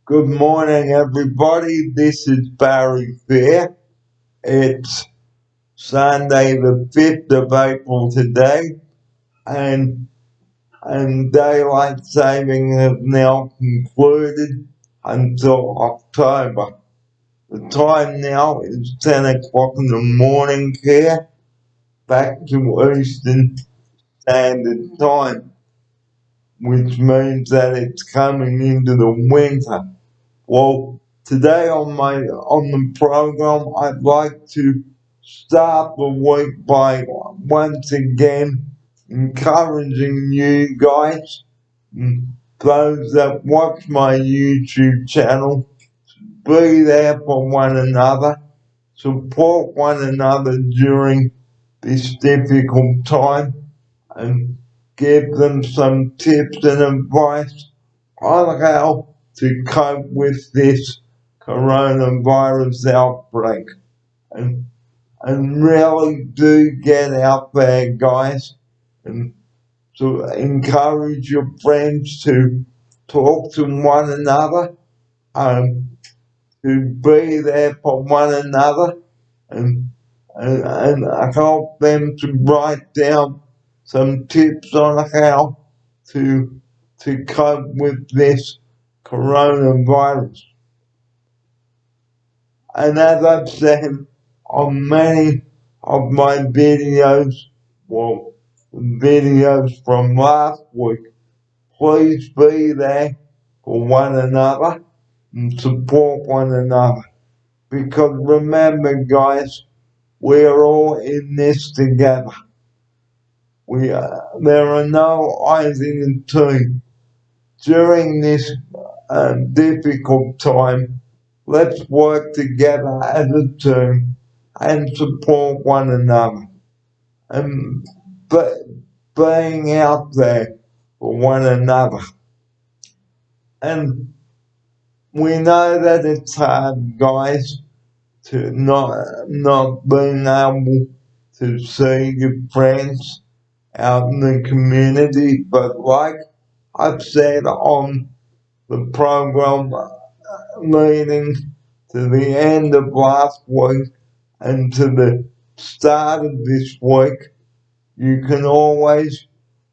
Good morning, everybody. This is Barry Fair. It's Sunday, the 5th of April today, and, and daylight saving has now concluded until October. The time now is 10 o'clock in the morning here, back to Eastern Standard Time, which means that it's coming into the winter. Well, today on the program, I'd like to start the week by once again encouraging you guys, those that watch my YouTube channel, be there for one another, support one another during this difficult time, and give them some tips and advice on how to cope with this coronavirus outbreak. And, and really do get out there, guys, and to encourage your friends to talk to one another, to be there for one another, and, and help them to write down some tips on how to cope with this coronavirus. And as I've said on many of my videos, well, videos from last week, please be there for one another and support one another. Because remember, guys, we are all in this together. There are no eyes in the team. During this difficult time, let's work together as a team and support one another. And being out there for one another. And we know that it's hard, guys, to not being able to see your friends out in the community, but like I've said on the program leading to the end of last week and to the start of this week, you can always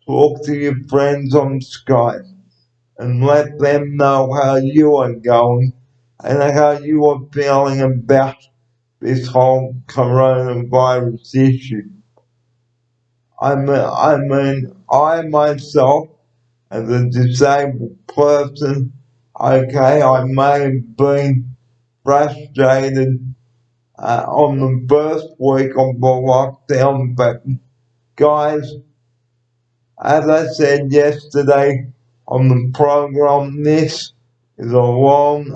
talk to your friends on Skype and let them know how you are going and how you are feeling about this whole coronavirus issue. I myself, as a disabled person, okay, I may have been frustrated on the first week of the lockdown, but guys, as I said yesterday on the program, this is a long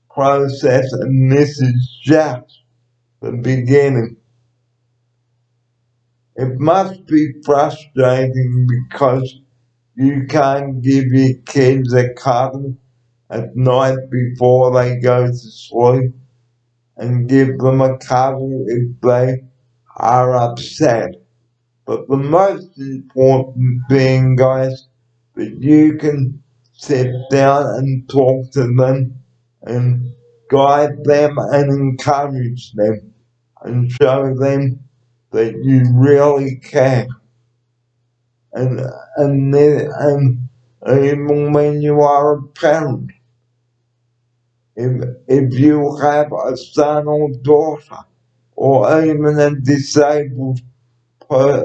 process and this is just the beginning. It must be frustrating because you can't give your kids a cuddle at night before they go to sleep and give them a cuddle if they are upset. But the most important thing, guys, that you can sit down and talk to them and guide them and encourage them and show them that you really care. And even when you are a parent, if you have a son or daughter, or even a disabled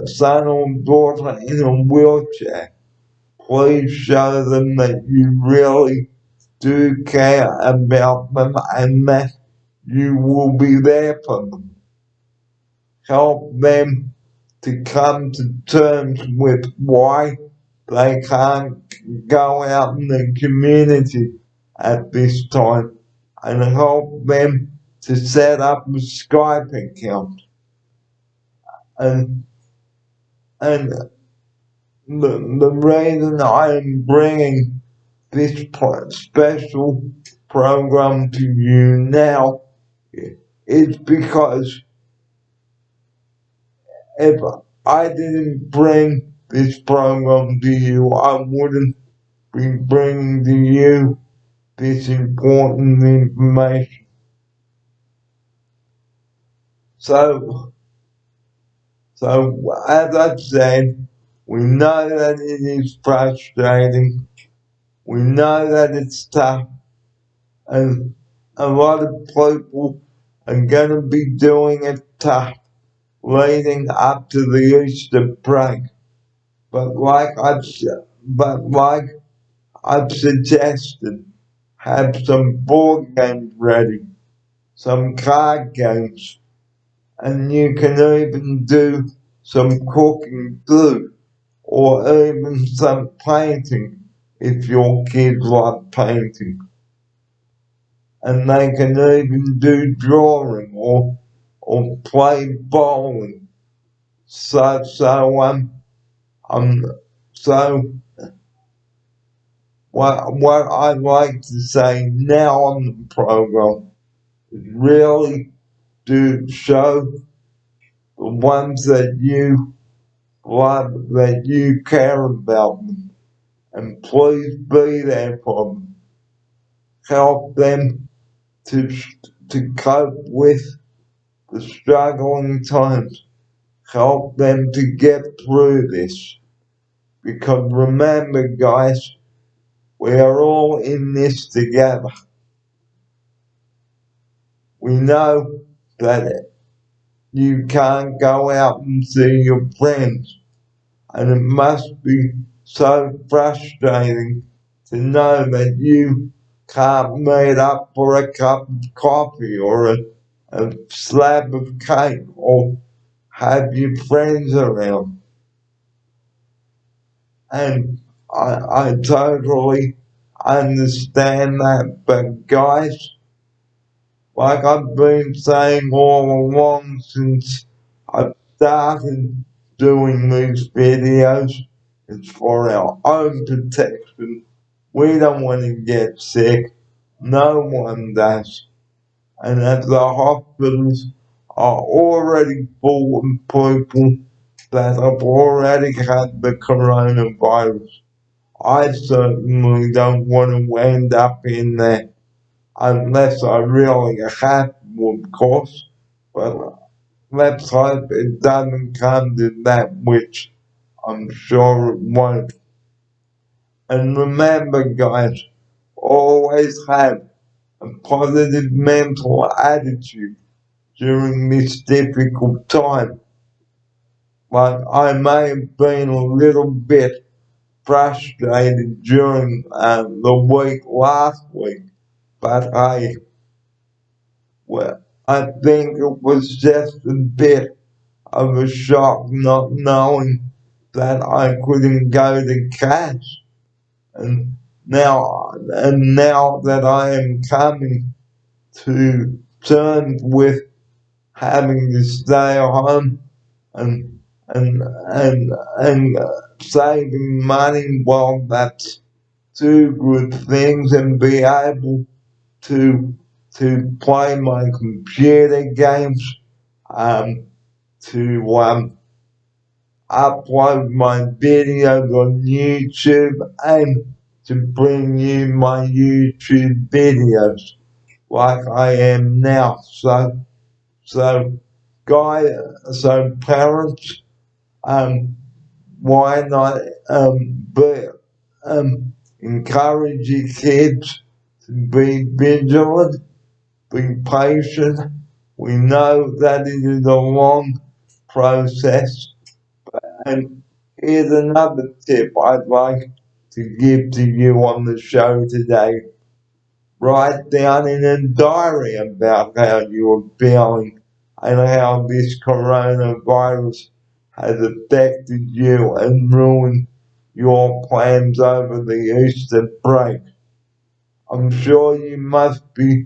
son or daughter in a wheelchair, please show them that you really do care about them and that you will be there for them. Help them to come to terms with why they can't go out in the community at this time and help them to set up a Skype account. And the reason I am bringing this special program to you now is because if I didn't bring this program to you, I wouldn't be bringing to you this important information. So as I've said, we know that it is frustrating. We know that it's tough, and a lot of people are going to be doing it tough leading up to the Easter break. But like I've suggested, have some board games ready, some card games, and you can even do some cooking too, or even some painting if your kids like painting. And they can even do drawing or play bowling. Um, so what I'd like to say now on the program is really to show the ones that you love, that you care about them, and please be there for them. Help them to cope with the struggling times. Help them to get through this. Because remember, guys, we are all in this together. We know that you can't go out and see your friends, and it must be so frustrating to know that you can't meet up for a cup of coffee or a slab of cake or have your friends around. And I totally understand that, but guys, like I've been saying all along since I started doing these videos, it's for our own protection. We don't want to get sick. No one does. And as the hospitals are already full of people that have already had the coronavirus, I certainly don't want to end up in there unless I really have to, of course. But let's hope it doesn't come to that, which I'm sure it won't. And remember, guys, always have a positive mental attitude during this difficult time. Like I may have been a little bit frustrated during the week last week, but I think it was just a bit of a shock not knowing that I couldn't go to cash. And now that I am coming to terms with having to stay home and and saving money, well, that's two good things, and be able to play my computer games, um, to upload my videos on YouTube, and to bring you my YouTube videos like I am now. So guys, so parents, why not encourage your kids to be vigilant, be patient. We know that it is a long process. And here's another tip I'd like to give to you on the show today. Write down in a diary about how you are feeling and how this coronavirus has affected you and ruined your plans over the Easter break. I'm sure you must be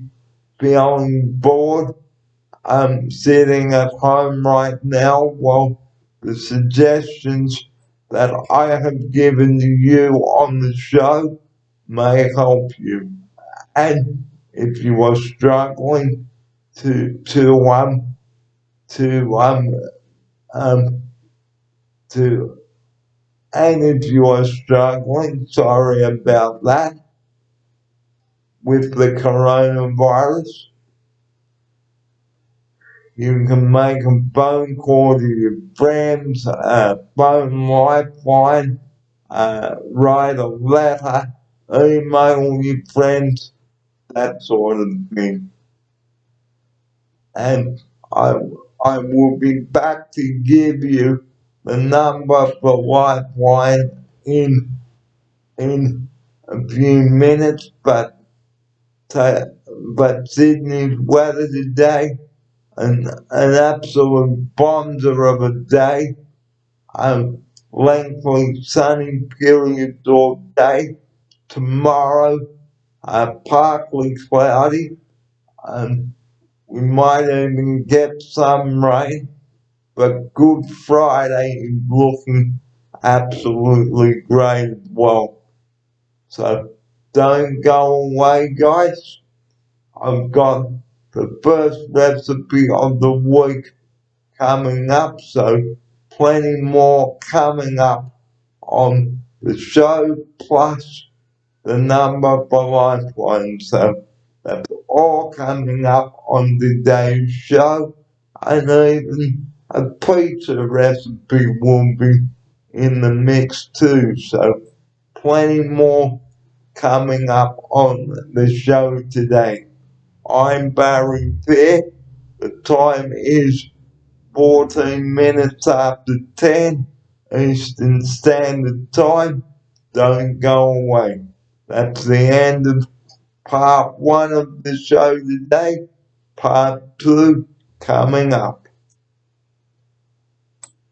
feeling bored. I'm sitting at home right now. Well, the suggestions that I have given to you on the show may help you. And if you are struggling to um um to and if you are struggling, sorry about that, with the coronavirus. You can make a phone call to your friends, phone lifeline, write a letter, email your friends, that sort of thing. And I, I will be back to give you the number for lifeline in a few minutes, but Sydney's weather today, an absolute bonzer of a day, lengthy sunny periods all day. Tomorrow, partly cloudy, and we might even get some rain, but Good Friday is looking absolutely great as well. So don't go away, guys. I've got the first recipe of the week coming up, so plenty more coming up on the show, plus the number for Lifeline. So that's all coming up on today's show, and even a pizza recipe will be in the mix too. So plenty more coming up on the show today. I'm Barry Fair. The time is 14 minutes after 10 Eastern Standard Time. Don't go away. That's the end of part 1 of the show today. Part 2 coming up.